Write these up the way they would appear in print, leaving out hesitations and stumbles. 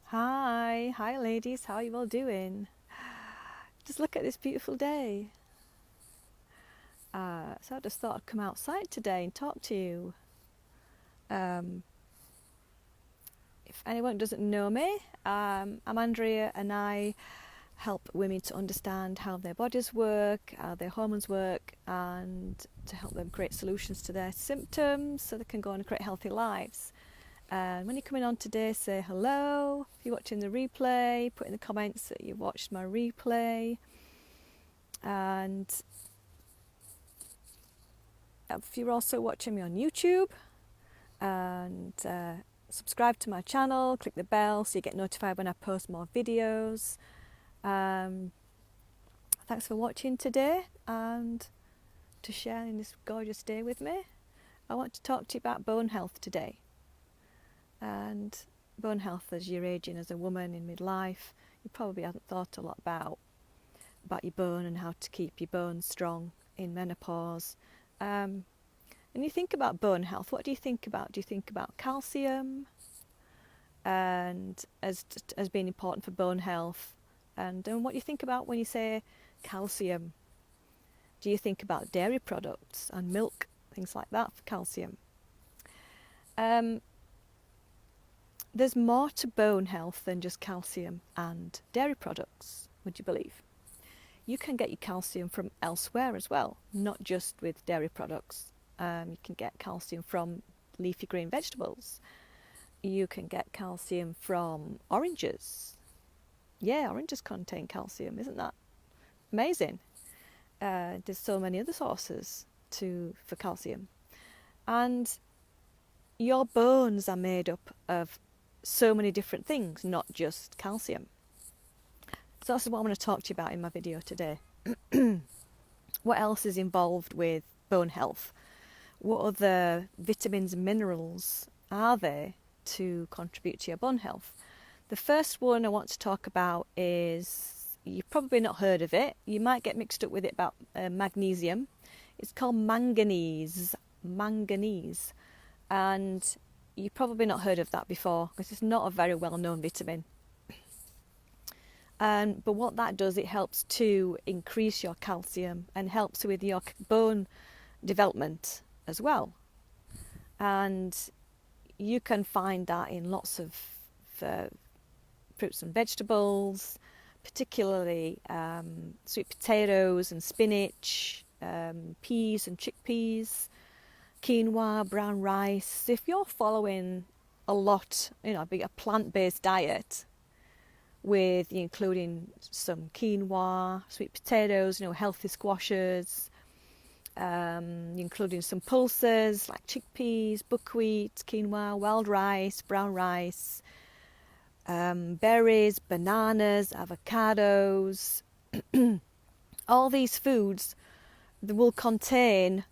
Hi ladies, how are you all doing? Just look at this beautiful day. So I just thought I'd come outside today and talk to you. Um, if anyone doesn't know me, I'm Andrea and I help women to understand how their bodies work, how their hormones work, and to help them create solutions to their symptoms so they can go on and create healthy lives. And when you're coming on today, say hello. If you're watching the replay, put in the comments that you've watched my replay. And if you're also watching me on YouTube, and subscribe to my channel, click the bell so you get notified when I post more videos. Thanks for watching today and to sharing this gorgeous day with me. I want to talk to you about bone health today. And bone health as you're aging as a woman in midlife, you probably haven't thought a lot about your bone and how to keep your bones strong in menopause. And you think about bone health, what do you think about? Do you think about calcium and as being important for bone health? And what do you think about when you say calcium? Do you think about dairy products and milk, things like that for calcium? There's more to bone health than just calcium and dairy products, would you believe? You can get your calcium from elsewhere as well, not just with dairy products. You can get calcium from leafy green vegetables. You can get calcium from oranges. Yeah, oranges contain calcium, isn't that amazing? There's so many other sources for calcium. And your bones are made up of so many different things, not just calcium. So that's what I'm going to talk to you about in my video today. What else is involved with bone health? What other vitamins and minerals are there to contribute to your bone health? The first one I want to talk about is, you've probably not heard of it. You might get mixed up with it about magnesium. It's called manganese. And you've probably not heard of that before because it's not a very well-known vitamin. But what that does, it helps to increase your calcium and helps with your bone development as well. And you can find that in lots of fruits and vegetables, particularly sweet potatoes and spinach, peas and chickpeas, quinoa, brown rice. If you're following a plant-based diet with including some quinoa, sweet potatoes, healthy squashes, including some pulses like chickpeas, buckwheat, quinoa, wild rice, brown rice, berries, bananas, avocados. All these foods will contain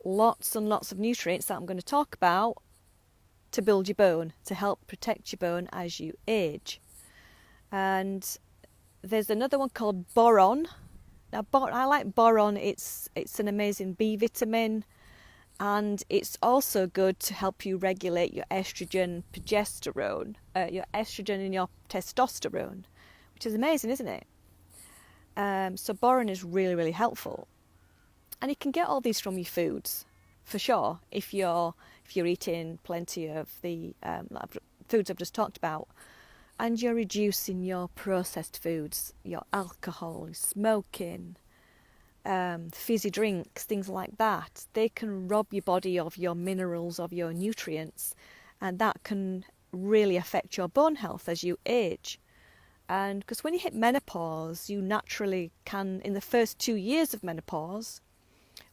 lots and lots of nutrients that I'm going to talk about to build your bone, to help protect your bone as you age. And there's another one called boron. Now, I like boron. It's an amazing B vitamin, and it's also good to help you regulate your estrogen, progesterone, your estrogen and your testosterone, which is amazing, isn't it? So boron is really, really helpful, and you can get all these from your foods, for sure. If you're eating plenty of the foods I've just talked about, and you're reducing your processed foods, your alcohol, smoking, fizzy drinks, things like that, they can rob your body of your minerals, of your nutrients, and that can really affect your bone health as you age. And because when you hit menopause, you naturally can, in the first 2 years of menopause,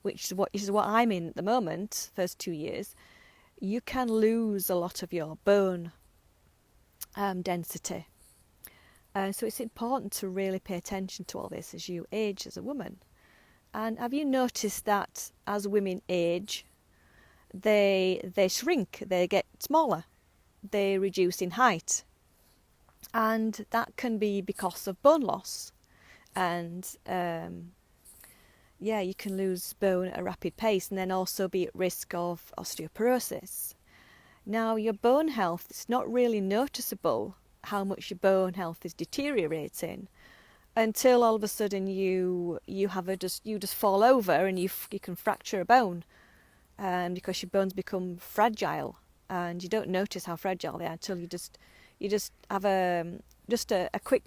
which is what I'm in at the moment, first 2 years, you can lose a lot of your bone density. So it's important to really pay attention to all this as you age as a woman. And have you noticed that as women age, they shrink, they get smaller, they reduce in height, and that can be because of bone loss. And you can lose bone at a rapid pace and then also be at risk of osteoporosis. Now, your bone health is not really noticeable how much your bone health is deteriorating, until all of a sudden you just fall over and you can fracture a bone, because your bones become fragile, and you don't notice how fragile they are until you just have a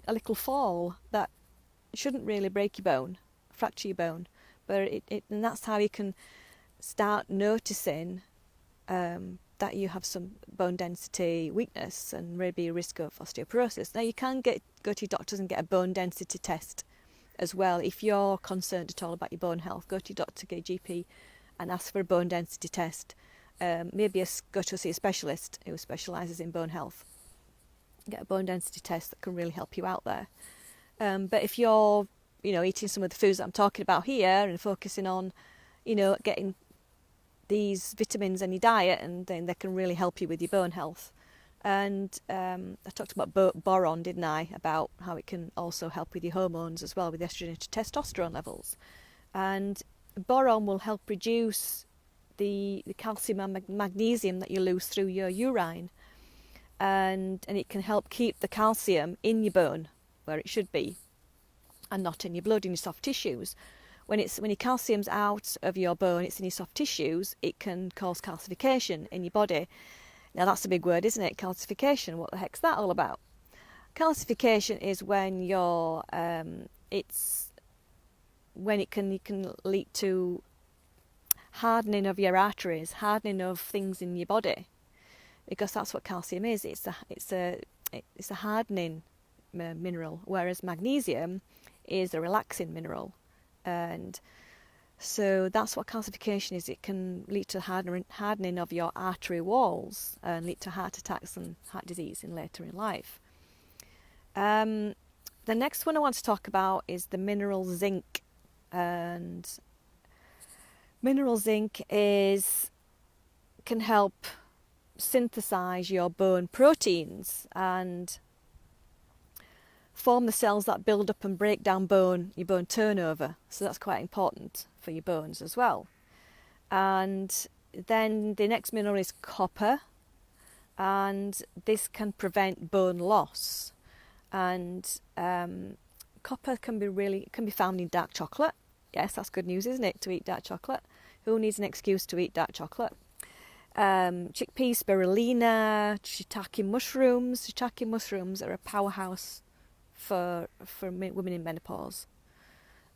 little fall that shouldn't really break your bone, fracture your bone, but and that's how you can start noticing that you have some bone density weakness and maybe a risk of osteoporosis. Now, you can go to your doctors and get a bone density test as well. If you're concerned at all about your bone health, go to your doctor, get your GP, and ask for a bone density test. Maybe go to see a specialist who specialises in bone health. Get a bone density test that can really help you out there. But if you're, eating some of the foods that I'm talking about here and focusing on, getting these vitamins in your diet, and then they can really help you with your bone health. And I talked about boron, didn't I? About how it can also help with your hormones as well, with estrogen to testosterone levels. And boron will help reduce the calcium and magnesium that you lose through your urine. And it can help keep the calcium in your bone where it should be, and not in your blood, in your soft tissues. When your calcium's out of your bone, it's in your soft tissues, it can cause calcification in your body. Now, that's a big word, isn't it? Calcification. What the heck's that all about? Calcification is when it can lead to hardening of your arteries, hardening of things in your body, because that's what calcium is. It's a hardening mineral, whereas magnesium is a relaxing mineral. And so that's what calcification is. It can lead to hardening of your artery walls and lead to heart attacks and heart disease later in life. The next one I want to talk about is the mineral zinc. And mineral zinc can help synthesize your bone proteins and form the cells that build up and break down your bone turnover. So that's quite important for your bones as well. And then the next mineral is copper, and this can prevent bone loss. And copper can be found in dark chocolate. Yes, that's good news, isn't it, to eat dark chocolate? Who needs an excuse to eat dark chocolate? Chickpeas, spirulina, shiitake mushrooms. Shiitake mushrooms are a powerhouse for women in menopause,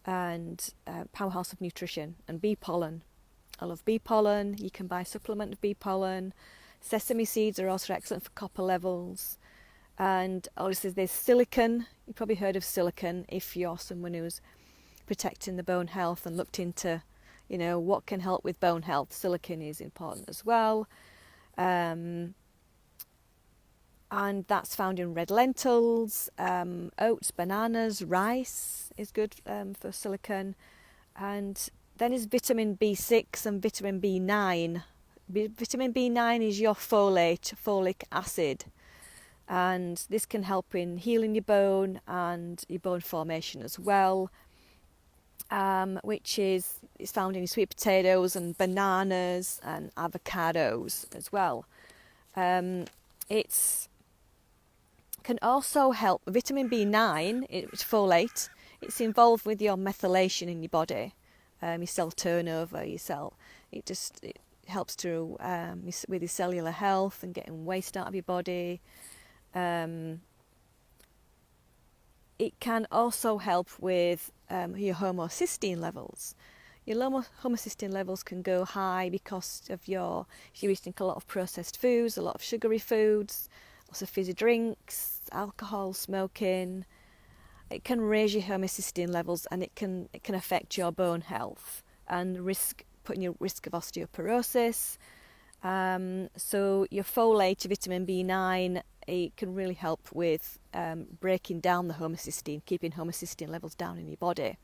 and powerhouse of nutrition. And bee pollen. I love bee pollen. You can buy a supplement of bee pollen. Sesame seeds are also excellent for copper levels. And obviously there's silicon. You've probably heard of silicon if you're someone who's protecting the bone health and looked into, what can help with bone health. Silicon is important as well. And that's found in red lentils, oats, bananas, rice is good for silicon. And then is vitamin B6 and vitamin B9. Vitamin B9 is your folic acid. And this can help in healing your bone and your bone formation as well, which is found in sweet potatoes and bananas and avocados as well. It's can also help. Vitamin B9, it's folate. It's involved with your methylation in your body, your cell turnover, It helps to with your cellular health and getting waste out of your body. It can also help with your homocysteine levels. Your homocysteine levels can go high because of if you're eating a lot of processed foods, a lot of sugary foods, lots of fizzy drinks, alcohol, smoking. It can raise your homocysteine levels, and it can affect your bone health and putting you at risk of osteoporosis. So your folate, your vitamin B9, it can really help with breaking down the homocysteine, keeping homocysteine levels down in your body.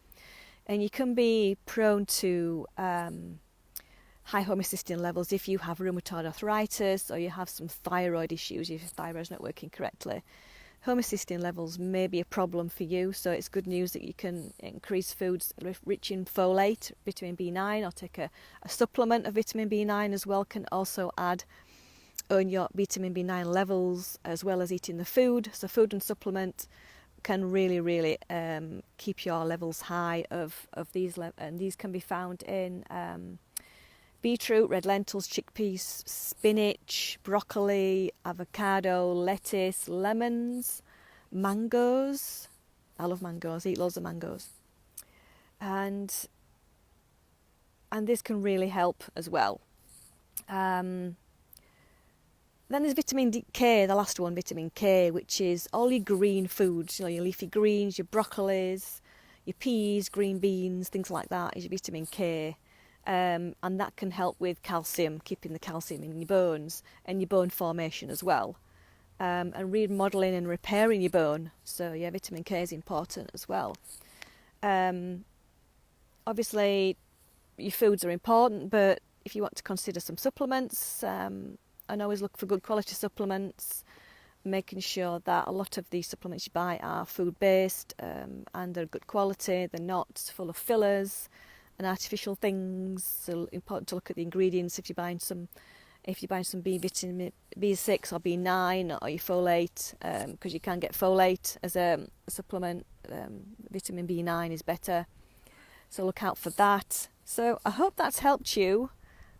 And you can be prone to high homocysteine levels if you have rheumatoid arthritis or you have some thyroid issues, if your thyroid's not working correctly. Homocysteine levels may be a problem for you, so it's good news that you can increase foods rich in folate, vitamin B9, or take a supplement of vitamin B9 as well, can also add own your vitamin B9 levels as well as eating the food. So food and supplement can really keep your levels high of these, and these can be found in beetroot, red lentils, chickpeas, spinach, broccoli, avocado, lettuce, lemons, mangoes. I love mangoes, eat loads of mangoes. And this can really help as well. Then there's vitamin K, the last one, vitamin K, which is all your green foods, your leafy greens, your broccolis, your peas, green beans, things like that is your vitamin K. And that can help with calcium, keeping the calcium in your bones and your bone formation as well. And remodeling and repairing your bone. So yeah, vitamin K is important as well. Obviously, your foods are important, but if you want to consider some supplements, and always look for good quality supplements, making sure that a lot of these supplements you buy are food-based and they're good quality, they're not full of fillers and artificial things. So important to look at the ingredients if you're buying some B vitamin B6 or B9 or your folate, because you can get folate as a supplement. Vitamin B9 is better, so look out for that. So I hope that's helped you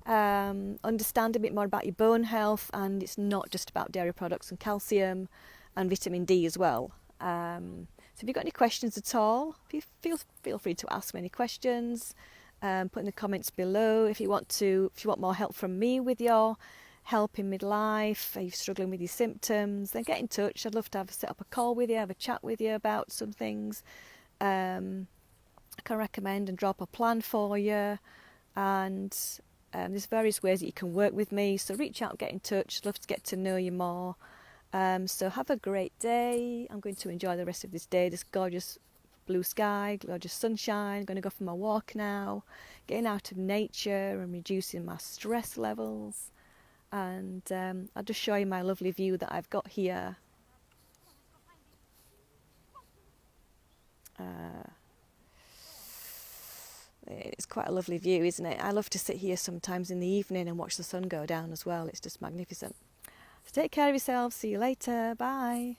understand a bit more about your bone health, and it's not just about dairy products and calcium and vitamin D as well. So if you've got any questions at all, feel free to ask me any questions. Put in the comments below. If you want more help from me with your help in midlife, are you struggling with your symptoms, then get in touch. I'd love to set up a call with you, have a chat with you about some things. I can recommend and drop a plan for you, and there's various ways that you can work with me, so reach out, get in touch. I'd love to get to know you more. So have a great day. I'm going to enjoy the rest of this day, this gorgeous blue sky, gorgeous sunshine. I'm going to go for my walk now, getting out of nature and reducing my stress levels. And I'll just show you my lovely view that I've got here. It's quite a lovely view, isn't it? I love to sit here sometimes in the evening and watch the sun go down as well. It's just magnificent. So take care of yourselves. See you later. Bye.